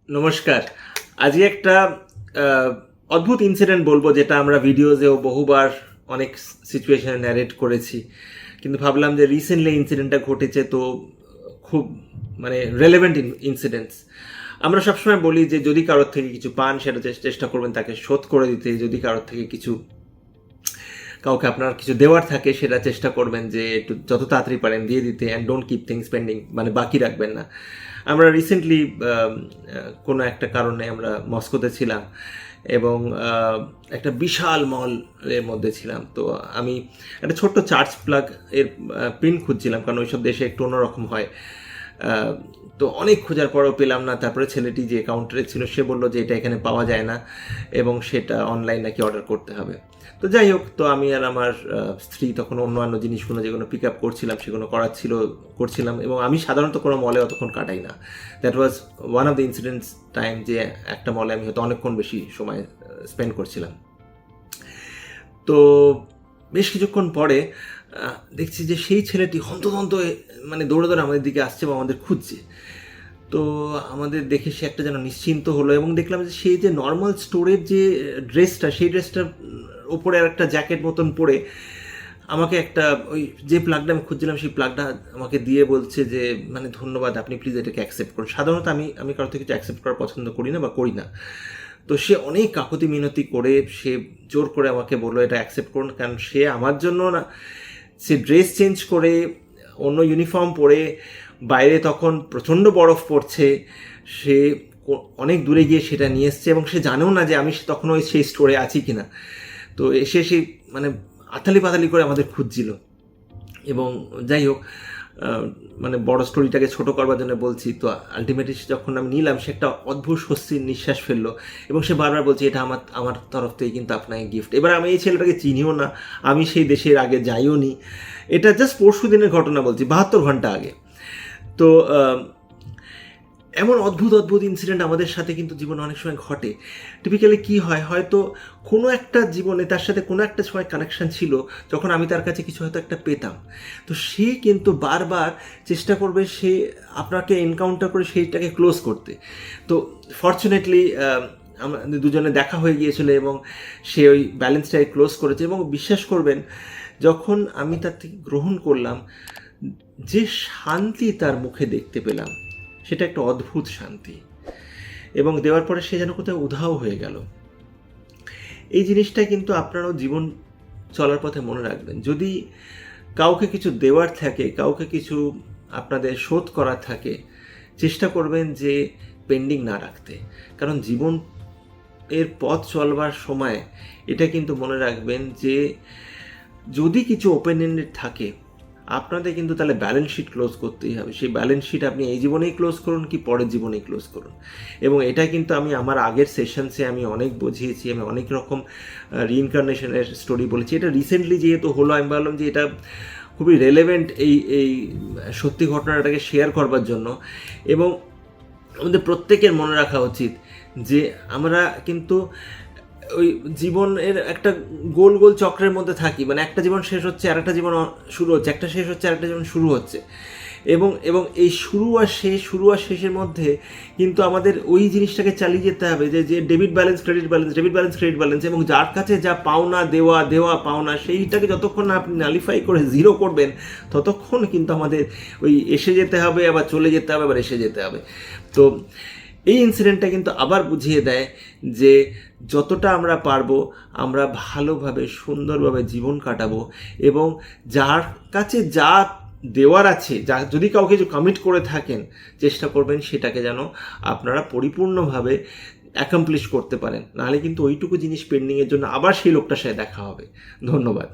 নমস্কার। আজকে একটা অদ্ভুত ইনসিডেন্ট বলবো, যেটা আমরা ভিডিওজেও বহুবার অনেক সিচুয়েশনে ন্যারেট করেছি, কিন্তু ভাবলাম যে রিসেন্টলি ইনসিডেন্টটা ঘটেছে, তো খুব রেলেভেন্ট ইনসিডেন্টস। আমরা সবসময় বলি যে যদি কারোর থেকে কিছু পান, সেটা চেষ্টা করবেন তাকে শোধ করে দিতে। যদি কারোর থেকে কাউকে আপনার কিছু দেওয়ার থাকে, সেটা চেষ্টা করবেন যে একটু যত তাড়াতাড়ি পারেন দিয়ে দিতে, and don't keep things pending, বাকি রাখবেন না। আমরা রিসেন্টলি কোনো একটা কারণে আমরা মস্কোতে ছিলাম এবং একটা বিশাল মলের মধ্যে ছিলাম। তো আমি একটা ছোট্ট চার্জ প্লাগ এর পিন খুঁজছিলাম, কারণ ওইসব দেশে একটু অন্যরকম হয়। তো অনেক খোঁজার পরেও পেলাম না। তারপরে ছেলেটি যে কাউন্টারে ছিল সে বললো যে এটা এখানে পাওয়া যায় না এবং সেটা অনলাইন নাকি অর্ডার করতে হবে। তো যাই হোক, তো আমি আর আমার স্ত্রী তখন অন্যান্য জিনিসগুলো যেগুলো পিক আপ করছিলাম সেগুলো করছিলাম, এবং আমি সাধারণত কোনো মলে অতক্ষণ কাটাই না। That was one of the incidents time, যে একটা মলে আমি হয়তো অনেকক্ষণ বেশি সময় স্পেন্ড করছিলাম। তো বেশ কিছুক্ষণ পরে দেখছি যে সেই ছেলেটি হন্তদন্ত দৌড়ে দৌড়ে আমাদের দিকে আসছে এবং আমাদের খুঁজছে। তো আমাদের দেখে সে একটা যেন নিশ্চিন্ত হলো, এবং দেখলাম যে সেই যে নর্মাল স্টোরের যে ড্রেসটা, সেই ড্রেসটার ওপরে আর একটা জ্যাকেট মতন পরে আমাকে একটা ওই যে প্লাগটা আমি খুঁজছিলাম সেই প্লাগটা আমাকে দিয়ে বলছে যে ধন্যবাদ, আপনি প্লিজ এটাকে অ্যাকসেপ্ট করুন। সাধারণত আমি কারোর থেকে কিছু অ্যাকসেপ্ট করা পছন্দ করি না বা করি না। তো সে অনেক কাকুতি মিনতি করে সে জোর করে আমাকে বললো এটা অ্যাকসেপ্ট করুন, কারণ সে আমার জন্য না, সে ড্রেস চেঞ্জ করে অন্য ইউনিফর্ম পরে বাইরে তখন প্রচণ্ড বরফ পড়ছে, সে অনেক দূরে গিয়ে সেটা নিয়ে এসছে এবং সে জানেও না যে আমি তখন ওই সেই স্টোরে আছি কিনা। তো এসে সে আতালি পাতালি করে আমাদের খুঁজছিল। এবং যাই হোক, বড় স্টোরিটাকে ছোট করবার জন্য বলছি, তো আলটিমেটলি যখন আমি নিলাম, সে একটা অদ্ভুত স্বস্তির নিঃশ্বাস ফেললো এবং সে বারবার বলছে এটা আমার তরফ থেকে কিন্তু আপনাকে গিফট। এবার আমি এই ছেলেটাকে চিনিও না, আমি সেই দেশের আগে যাইও নি, এটা জাস্ট পরশু দিনের ঘটনা বলছি, 72 ঘন্টা আগে। তো এমন অদ্ভুত অদ্ভুত ইনসিডেন্ট আমাদের সাথে কিন্তু জীবনে অনেক সময় ঘটে। টিপিক্যালি কী হয়, হয়তো কোনো একটা জীবনে তার সাথে কোনো একটা সময় কানেকশান ছিল, যখন আমি তার কাছে কিছু হয়তো একটা পেতাম, তো সে কিন্তু বারবার চেষ্টা করবে সে আপনাকে এনকাউন্টার করে সেইটাকে ক্লোজ করতে। তো ফর্চুনেটলি আমাদের দুজনে দেখা হয়ে গিয়েছিল এবং সে ওই ব্যালেন্সটাকে ক্লোজ করেছে। এবং বিশ্বাস করবেন, যখন আমি তার থেকে গ্রহণ করলাম, যে শান্তি তার মুখে দেখতে পেলাম, সেটা একটা অদ্ভুত শান্তি, এবং দেওয়ার পরে সে যেন কোথাও উধাও হয়ে গেল। এই জিনিসটা কিন্তু আপনারাও জীবন চলার পথে মনে রাখবেন। যদি কাউকে কিছু দেওয়ার থাকে, কাউকে কিছু আপনাদের শোধ করার থাকে, চেষ্টা করবেন যে পেন্ডিং না রাখতে, কারণ জীবন এর পথ চলবার সময় এটা কিন্তু মনে রাখবেন যে যদি কিছু ওপেন এন্ডেড থাকে, আপনাদের কিন্তু তাহলে ব্যালেন্স শিট ক্লোজ করতেই হবে। সেই ব্যালেন্স শিট আপনি এই জীবনেই ক্লোজ করুন কি পরের জীবনেই ক্লোজ করুন। এবং এটা কিন্তু আমি আমার আগের সেশনসে আমি অনেক বুঝিয়েছি, আমি অনেক রকম রিইনকার্নেশনের স্টোরি বলেছি। এটা রিসেন্টলি যেহেতু হলো, আমি ভাবলাম যে এটা খুবই রেলেভেন্ট এই সত্যি ঘটনাটাকে শেয়ার করবার জন্য। এবং আমাদের প্রত্যেকের মনে রাখা উচিত যে আমরা কিন্তু ওই জীবনের একটা গোল গোল চক্রের মধ্যে থাকি, একটা জীবন শেষ হচ্ছে আর একটা জীবন শুরু হচ্ছে, একটা শেষ হচ্ছে আর একটা জীবন শুরু হচ্ছে, এবং এই শুরু আর শেষের মধ্যে কিন্তু আমাদের ওই জিনিসটাকে চালিয়ে যেতে হবে যে ডেবিট ব্যালেন্স ক্রেডিট ব্যালেন্স, এবং যার কাছে যা পাওনা দেওয়া পাওনা, সেইটাকে যতক্ষণ না আপনি নালিফাই করে জিরো করবেন, ততক্ষণ কিন্তু আমাদের ওই এসে যেতে হবে, আবার চলে যেতে হবে, আবার এসে যেতে হবে। তো এই ইনসিডেন্টটা কিন্তু আবার বুঝিয়ে দেয় যে যতটা আমরা পারবো আমরা ভালোভাবে সুন্দরভাবে জীবন কাটাবো, এবং যার কাছে যা দেওয়ার আছে, যদি কাউকে কিছু কমিট করে থাকেন, চেষ্টা করবেন সেটাকে যেন আপনারা পরিপূর্ণভাবে অ্যাকমপ্লিশ করতে পারেন। নাহলে কিন্তু ওইটুকু জিনিস পেন্ডিংয়ের জন্য আবার সেই লোকটার সাথে দেখা হবে। ধন্যবাদ।